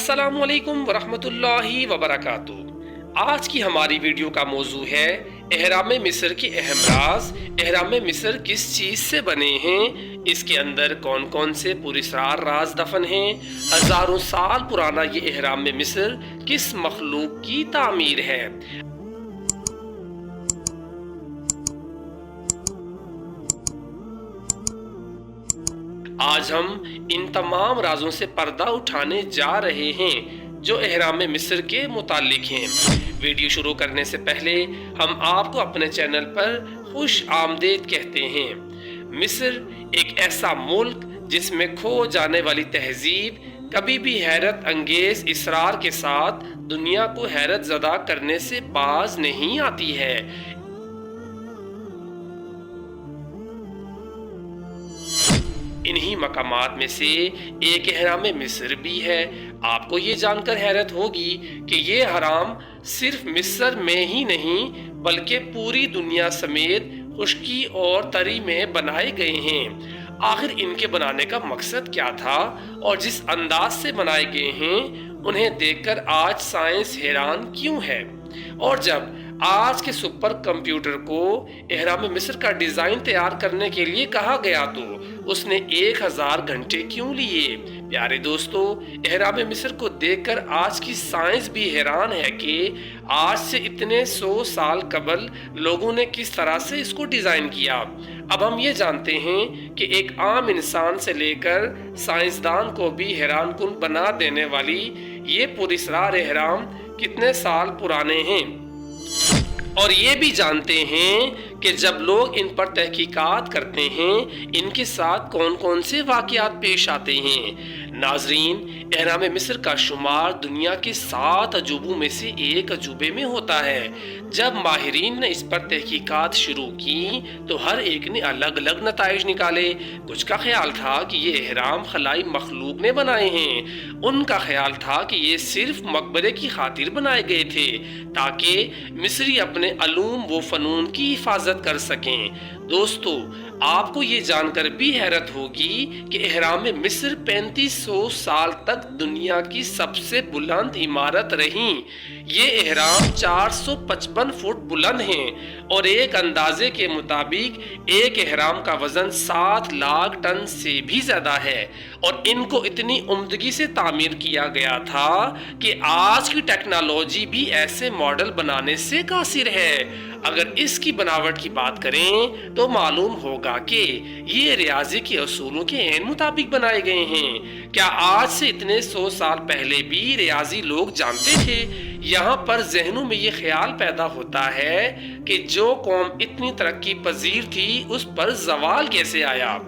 अस्सलामु अलैकुम वरहमतुल्लाहि वबरकातु। आज की हमारी वीडियो का मौजू है एहराम मिस्र के अहम राज। एहराम मिस्र किस चीज़ से बने हैं, इसके अंदर कौन कौन से पुरस्रार राज दफन हैं, हज़ारों साल पुराना ये एहराम मिस्र किस मखलूक की तामीर है। आज हम इन तमाम राजों से पर्दा उठाने जा रहे हैं जो एहराम मिस्र के मुतालिक हैं। वीडियो शुरू करने से पहले हम आपको अपने चैनल पर खुश आमदीद कहते हैं। मिस्र एक ऐसा मुल्क जिसमें खो जाने वाली तहजीब कभी भी हैरत अंगेज इसरार के साथ दुनिया को हैरत ज़दा करने से बाज नहीं आती है। इन्हीं मकामात में से एक एहराम मिस्र भी है। आपको ये जानकर हैरत होगी कि ये हराम सिर्फ मिस्र में ही नहीं बल्कि पूरी दुनिया समेत खुश्की और तरी में बनाए गए हैं। आखिर इनके बनाने का मकसद क्या था और जिस अंदाज से बनाए गए हैं उन्हें देखकर आज साइंस हैरान क्यों है। और जब आज के सुपर कंप्यूटर को एहराम मिस्र का डिजाइन तैयार करने के लिए कहा गया तो उसने 1000 घंटे क्यों लिए। प्यारे दोस्तों, एहराम मिस्र को देखकर आज की साइंस भी हैरान है कि आज से इतने 100 साल कबल लोगों ने किस तरह से इसको डिजाइन किया। अब हम ये जानते हैं कि एक आम इंसान से लेकर साइंसदान को भी हैरान कुन बना देने वाली ये पुरस्रार एहराम कितने साल पुराने हैं। और ये भी जानते हैं कि जब लोग इन पर तहकीकात करते हैं इनके साथ कौन कौन से वाक़यात पेश आते हैं। नाजरीन, एहराम मिस्र का शुमार दुनिया के 7 अजूबों में से एक अजूबे में होता है। जब माहिरीन ने इस पर तहकीकात शुरू की तो हर एक ने अलग अलग नताइज निकाले। कुछ का ख्याल था कि ये एहराम खलाई मखलूक ने बनाए हैं, उनका ख्याल था कि ये सिर्फ मकबरे की खातिर बनाए गए थे ताकि मिस्री अपने अलूम व फ़नून की हिफाजत कर सकें। दोस्तों, आपको ये जानकर भी हैरत होगी कि एहराम मिस्र 3500 साल तक दुनिया की सबसे बुलंद इमारत रही। ये एहराम 455 फुट बुलंद हैं और एक अंदाजे के मुताबिक एक एहराम का वजन 7 लाख टन से भी ज्यादा है। और इनको इतनी उम्दगी से तामीर किया गया था कि आज की टेक्नोलॉजी भी ऐसे मॉडल बनाने से कासिर है। अगर इसकी बनावट की बात करें तो मालूम होगा कि ये रियाजी के असूलों के ऐन मुताबिक बनाए गए हैं। क्या आज से इतने 100 साल पहले भी रियाजी लोग जानते थे? यहाँ पर जहनों में ये ख्याल पैदा होता है कि जो कौम इतनी तरक्की पजीर थी उस पर जवाल कैसे आया।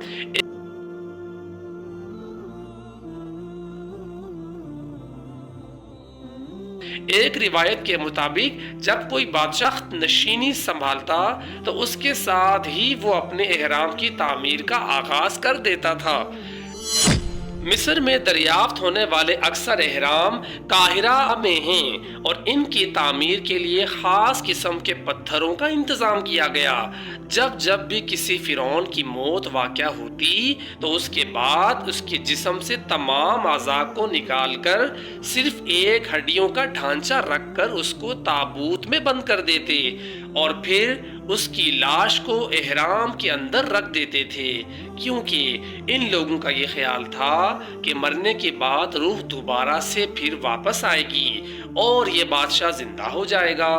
एक रिवायत के मुताबिक जब कोई बादशाह नशीनी संभालता तो उसके साथ ही वो अपने एहराम की तामीर का आगाज कर देता था। मिस्र में दरियाफ्त होने वाले अक्सर एहराम काहिरा में हैं और इनकी तामीर के लिए ख़ास किस्म के पत्थरों का इंतज़ाम किया गया। जब भी किसी फ़िरौन की मौत वाक़या होती तो उसके बाद उसके जिस्म से तमाम अज़ा को निकालकर सिर्फ एक हड्डियों का ढांचा रखकर उसको ताबूत में बंद कर देते और फिर उसकी लाश को एहराम के अंदर रख देते थे, क्योंकि इन लोगों का ये ख्याल था कि मरने के बाद रूह दोबारा से फिर वापस आएगी और ये बादशाह जिंदा हो जाएगा।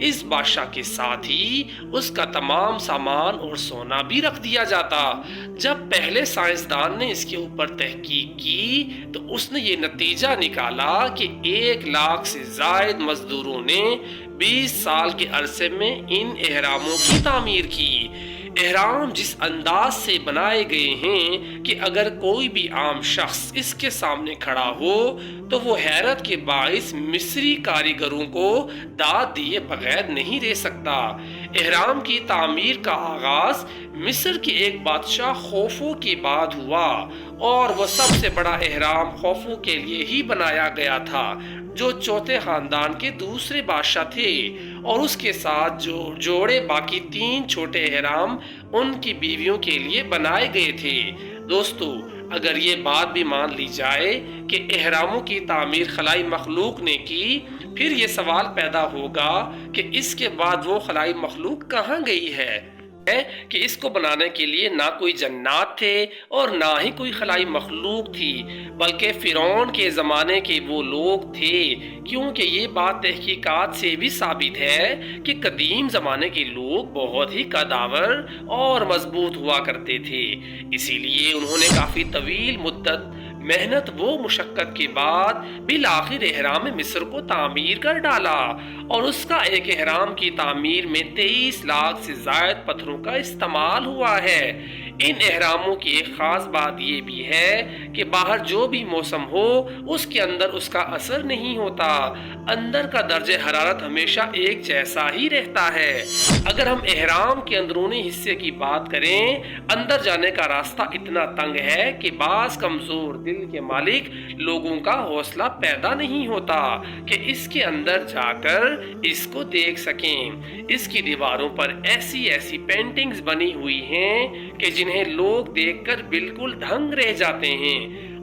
इस बादशाह के साथ ही उसका तमाम सामान और सोना भी रख दिया जाता। जब पहले साइंसदान ने इसके ऊपर तहकीक की तो उसने ये नतीजा निकाला कि 1 लाख से जायद मजदूरों ने 20 साल के अरसे में इन एहरामों की तामीर की। एहराम जिस अंदाज से बनाए गए हैं कि अगर कोई भी आम शख्स इसके सामने खड़ा हो तो वो हैरत के बाइस मिस्री कारीगरों को दाद दिए बगैर नहीं रह सकता। एहराम की तामीर का आगाज मिस्र के एक बादशाह खौफू के बाद हुआ और वह सबसे बड़ा एहराम खौफू के लिए ही बनाया गया था जो चौथे खानदान के दूसरे बादशाह थे और उसके साथ जो जोड़े बाकी 3 छोटे एहराम उनकी बीवियों के लिए बनाए गए थे। दोस्तों, اگر یہ بات بھی مان لی جائے کہ اہراموں کی تعمیر خلائی مخلوق نے کی، پھر یہ سوال پیدا ہوگا کہ اس کے بعد وہ خلائی مخلوق کہاں گئی ہے کہ اس کو بنانے کے لیے نہ کوئی جنات تھے اور نہ ہی کوئی خلائی مخلوق تھی، بلکہ فرعون کے زمانے کے وہ لوگ تھے، کیونکہ یہ بات تحقیقات سے بھی ثابت ہے کہ قدیم زمانے کے لوگ بہت ہی قداور اور مضبوط ہوا کرتے تھے، اسی لیے انہوں نے کافی طویل مدت محنت و مشقت کے بعد بالآخر اہرام مصر کو تعمیر کر ڈالا، اور اس کا ایک اہرام کی تعمیر میں 23 لاکھ سے زائد پتھروں کا استعمال ہوا ہے۔ ان اہراموں کی ایک خاص بات یہ بھی ہے کہ باہر جو بھی موسم ہو اس کے اندر اس کا اثر نہیں ہوتا، اندر کا درجہ حرارت ہمیشہ ایک جیسا ہی رہتا ہے۔ اگر ہم اہرام کے اندرونی حصے کی بات کریں، اندر جانے کا راستہ اتنا تنگ ہے کہ بعض کمزور دل کے مالک لوگوں کا حوصلہ پیدا نہیں ہوتا کہ اس کے اندر جا کر اس کو دیکھ سکیں۔ اس کی دیواروں پر ایسی ایسی پینٹنگز بنی ہوئی ہیں کہ جنہیں لوگ دیکھ کر بالکل دھنگ رہ جاتے ہیں،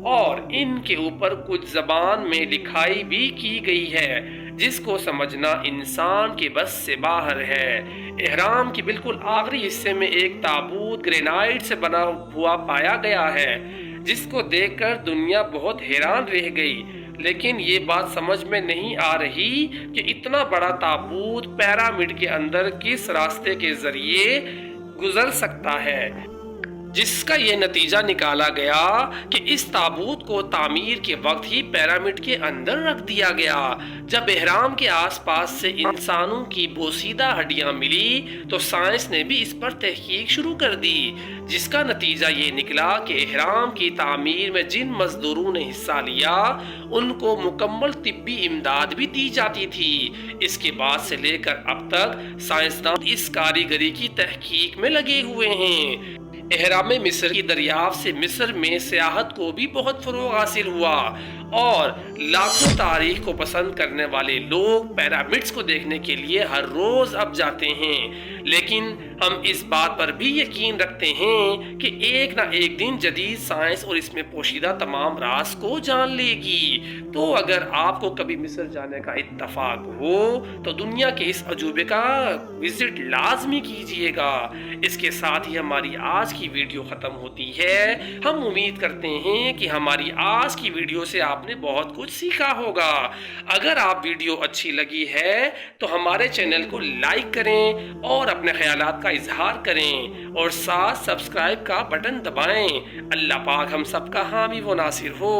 اور ان کے اوپر کچھ زبان میں لکھائی بھی کی گئی ہے جس کو سمجھنا انسان کے بس سے باہر ہے۔ احرام کے بالکل آخری حصے میں ایک تابوت گرینائٹ سے بنا ہوا پایا گیا ہے جس کو دیکھ کر دنیا بہت حیران رہ گئی، لیکن یہ بات سمجھ میں نہیں آ رہی کہ اتنا بڑا تابوت پیرامڈ کے اندر کس راستے کے ذریعے گزر سکتا ہے، جس کا یہ نتیجہ نکالا گیا کہ اس تابوت کو تعمیر کے وقت ہی پیرامڈ کے اندر رکھ دیا گیا۔ جب اہرام کے آس پاس سے انسانوں کی بوسیدہ ہڈیاں ملی تو سائنس نے بھی اس پر تحقیق شروع کر دی، جس کا نتیجہ یہ نکلا کہ اہرام کی تعمیر میں جن مزدوروں نے حصہ لیا ان کو مکمل طبی امداد بھی دی جاتی تھی۔ اس کے بعد سے لے کر اب تک سائنسدان اس کاریگری کی تحقیق میں لگے ہوئے ہیں۔ اہرام مصر کی دریافت سے مصر میں سیاحت کو بھی بہت فروغ حاصل ہوا، اور لاکھوں تاریخ کو پسند کرنے والے لوگ پیرامڈز کو دیکھنے کے لیے ہر روز اب جاتے ہیں۔ لیکن ہم اس بات پر بھی یقین رکھتے ہیں کہ ایک نہ ایک دن جدید سائنس اور اس میں پوشیدہ تمام راز کو جان لے گی۔ تو اگر آپ کو کبھی مصر جانے کا اتفاق ہو تو دنیا کے اس عجوبے کا وزٹ لازمی کیجئے گا۔ اس کے ساتھ ہی ہماری آج کی ویڈیو ختم ہوتی ہے۔ ہم امید کرتے ہیں کہ ہماری آج کی ویڈیو سے آپ نے بہت کچھ سیکھا ہوگا۔ اگر آپ ویڈیو اچھی لگی ہے تو ہمارے چینل کو لائک کریں اور اپنے خیالات کا اظہار کریں، اور ساتھ سبسکرائب کا بٹن دبائیں۔ اللہ پاک ہم سب کا حامی و ناصر ہو۔